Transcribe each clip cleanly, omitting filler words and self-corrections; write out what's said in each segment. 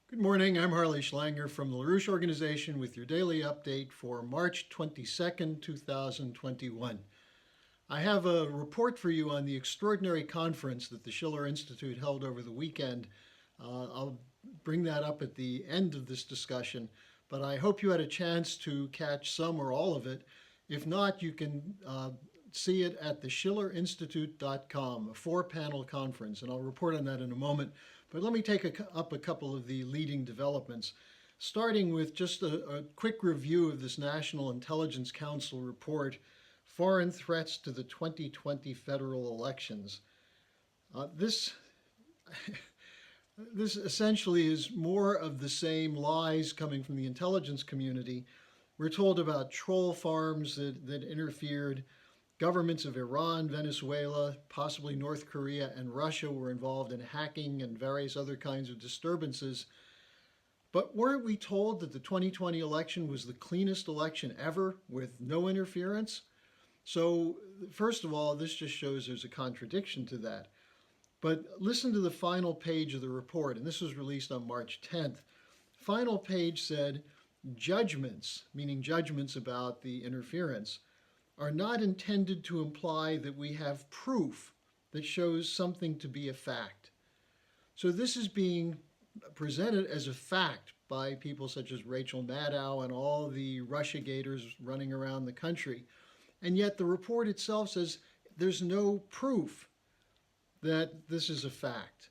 Good morning. I'm Harley Schlanger from the LaRouche Organization with your daily update for March 22nd, 2021. I have a report for you on the extraordinary conference that the Schiller Institute held over the weekend. I'll bring that up at the end of this discussion, but I hope you had a chance to catch some or all of it. If not, you can see it at the schillerinstitute.com, a four-panel conference, and I'll report on that in a moment. But let me take up a couple of the leading developments, starting with just a quick review of this National Intelligence Council report, Foreign Threats to the 2020 Federal Elections. This essentially is more of the same lies coming from the intelligence community. We're told about troll farms that interfered. Governments of Iran, Venezuela, possibly North Korea, and Russia were involved in hacking and various other kinds of disturbances. But weren't we told that the 2020 election was the cleanest election ever with no interference? So, first of all, this just shows there's a contradiction to that. But listen to the final page of the report, and this was released on March 10th. Final page said, judgments, meaning judgments about the interference, are not intended to imply that we have proof that shows something to be a fact. So this is being presented as a fact by people such as Rachel Maddow and all the Russia-gators running around the country. And yet the report itself says there's no proof that this is a fact.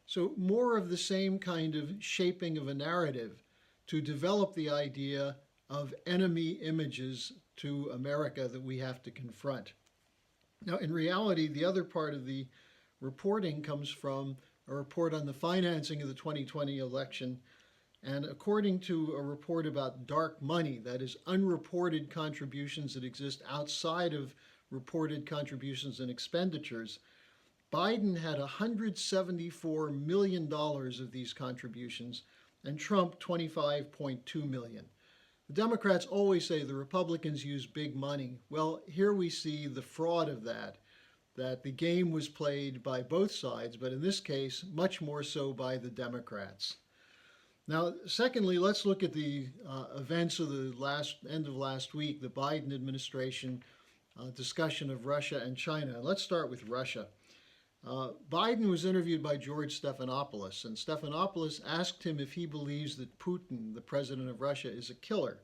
So more of the same kind of shaping of a narrative to develop the idea of enemy images to America that we have to confront. Now, in reality, the other part of the reporting comes from a report on the financing of the 2020 election. And according to a report about dark money, that is unreported contributions that exist outside of reported contributions and expenditures, Biden had $174 million of these contributions and Trump $25.2 million. The Democrats always say the Republicans use big money. Well, here we see the fraud of that the game was played by both sides, but in this case, much more so by the Democrats. Now, secondly, let's look at the events of the end of last week, the Biden administration discussion of Russia and China. Let's start with Russia. Biden was interviewed by George Stephanopoulos, and Stephanopoulos asked him if he believes that Putin, the president of Russia, is a killer.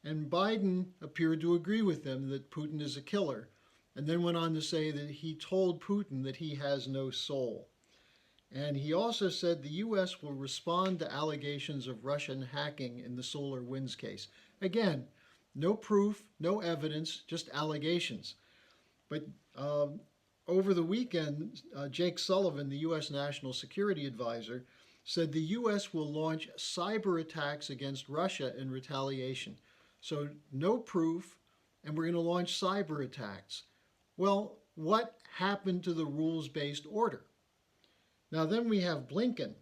And Biden appeared to agree with him that Putin is a killer, and then went on to say that he told Putin that he has no soul. And he also said the U.S. will respond to allegations of Russian hacking in the SolarWinds case. Again, no proof, no evidence, just allegations. But over the weekend, Jake Sullivan, the U.S. National Security Advisor, said the U.S. will launch cyber attacks against Russia in retaliation. So no proof, and we're going to launch cyber attacks. Well, what happened to the rules-based order? Now then we have Blinken,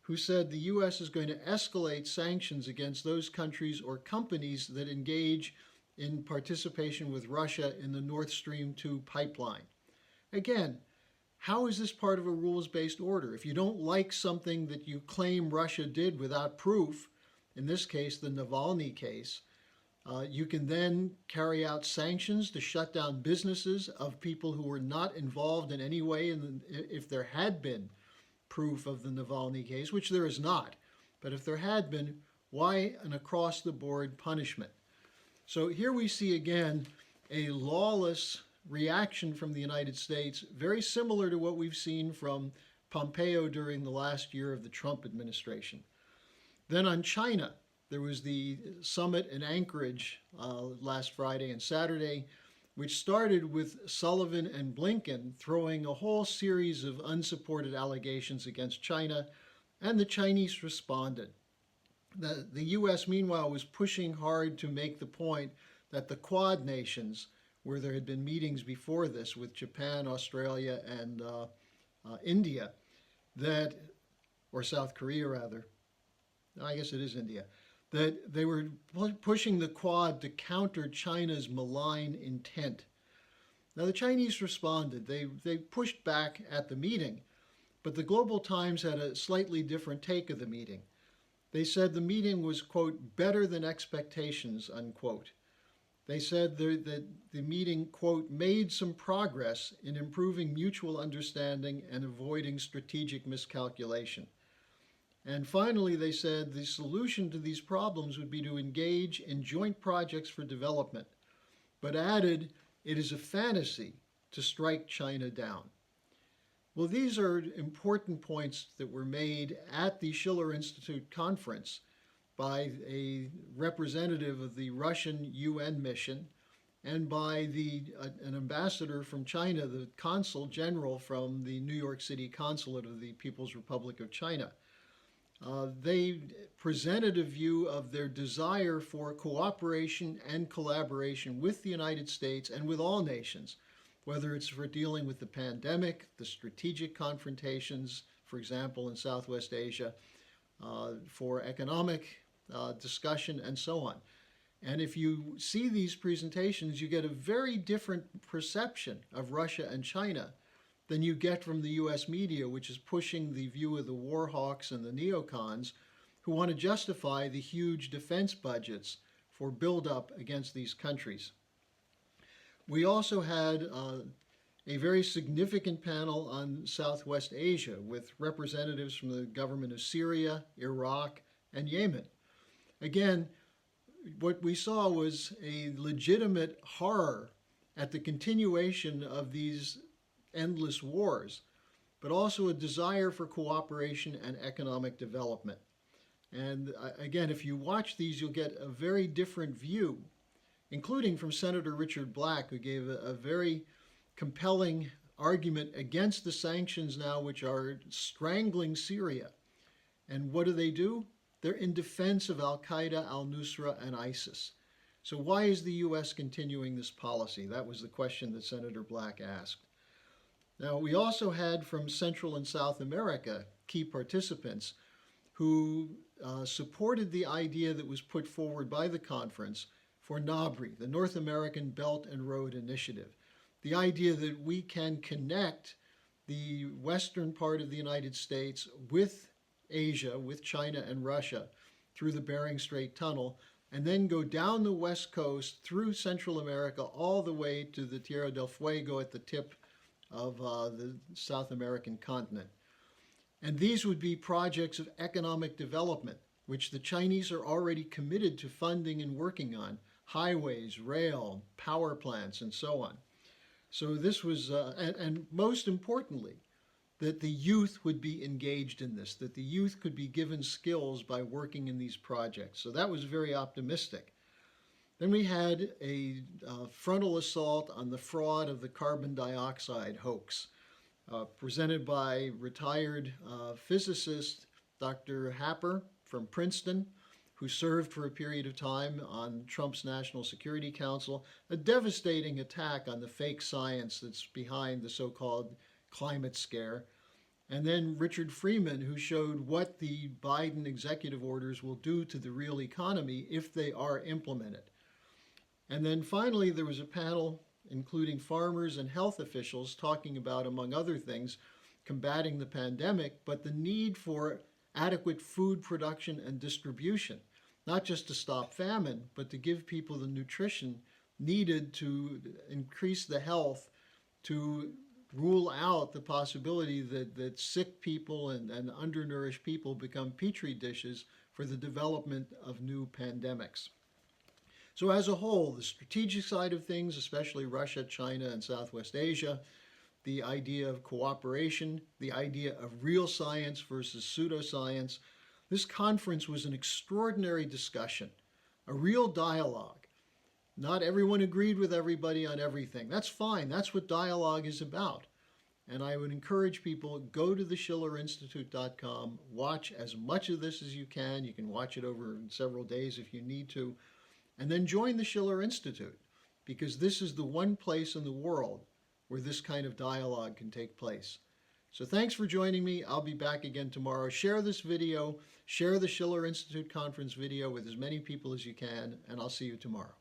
who said the U.S. is going to escalate sanctions against those countries or companies that engage in participation with Russia in the Nord Stream 2 pipeline. Again, how is this part of a rules-based order? If you don't like something that you claim Russia did without proof, in this case, the Navalny case, you can then carry out sanctions to shut down businesses of people who were not involved in any way if there had been proof of the Navalny case, which there is not. But if there had been, why an across-the-board punishment? So here we see again a lawless reaction from the United States, very similar to what we've seen from Pompeo during the last year of the Trump administration. Then on China, there was the summit in Anchorage last Friday and Saturday, which started with Sullivan and Blinken throwing a whole series of unsupported allegations against China, and the Chinese responded. The U.S., meanwhile, was pushing hard to make the point that the Quad nations, where there had been meetings before this with Japan, Australia, and India, or South Korea rather, I guess it is India, that they were pushing the Quad to counter China's malign intent. Now the Chinese responded. They pushed back at the meeting, but the Global Times had a slightly different take of the meeting. They said the meeting was, quote, better than expectations, unquote. They said that the meeting, quote, made some progress in improving mutual understanding and avoiding strategic miscalculation. And finally, they said the solution to these problems would be to engage in joint projects for development, but added it is a fantasy to strike China down. Well, these are important points that were made at the Schiller Institute conference by a representative of the Russian UN mission and by an ambassador from China, the consul general from the New York City consulate of the People's Republic of China. They presented a view of their desire for cooperation and collaboration with the United States and with all nations, whether it's for dealing with the pandemic, the strategic confrontations, for example, in Southwest Asia, for economic discussion, and so on. And if you see these presentations, you get a very different perception of Russia and China than you get from the U.S. media, which is pushing the view of the war hawks and the neocons who want to justify the huge defense budgets for buildup against these countries. We also had a very significant panel on Southwest Asia with representatives from the government of Syria, Iraq, and Yemen. Again, what we saw was a legitimate horror at the continuation of these endless wars, but also a desire for cooperation and economic development. And again, if you watch these, you'll get a very different view, including from Senator Richard Black, who gave a very compelling argument against the sanctions now, which are strangling Syria. And what do? They're in defense of al-Qaeda, al-Nusra, and ISIS. So why is the U.S. continuing this policy? That was the question that Senator Black asked. Now, we also had from Central and South America key participants who supported the idea that was put forward by the conference for NABRI, the North American Belt and Road Initiative. The idea that we can connect the western part of the United States with Asia, with China and Russia, through the Bering Strait Tunnel, and then go down the west coast through Central America all the way to the Tierra del Fuego at the tip of the South American continent. And these would be projects of economic development, which the Chinese are already committed to funding and working on: highways, rail, power plants, and so on. So this was, and most importantly, that the youth would be engaged in this, that the youth could be given skills by working in these projects. So that was very optimistic. Then we had a frontal assault on the fraud of the carbon dioxide hoax, presented by retired physicist Dr. Happer from Princeton, who served for a period of time on Trump's National Security Council, a devastating attack on the fake science that's behind the so-called climate scare. And then Richard Freeman, who showed what the Biden executive orders will do to the real economy if they are implemented. And then finally, there was a panel including farmers and health officials talking about, among other things, combating the pandemic, but the need for adequate food production and distribution, not just to stop famine, but to give people the nutrition needed to increase the health, to rule out the possibility that sick people and undernourished people become petri dishes for the development of new pandemics. So as a whole, the strategic side of things, especially Russia, China, and Southwest Asia, the idea of cooperation, the idea of real science versus pseudoscience, this conference was an extraordinary discussion, a real dialogue. Not everyone agreed with everybody on everything. That's fine. That's what dialogue is about. And I would encourage people, go to theschillerinstitute.com, watch as much of this as you can. You can watch it over several days if you need to. And then join the Schiller Institute, because this is the one place in the world where this kind of dialogue can take place. So thanks for joining me. I'll be back again tomorrow. Share this video, share the Schiller Institute conference video with as many people as you can, and I'll see you tomorrow.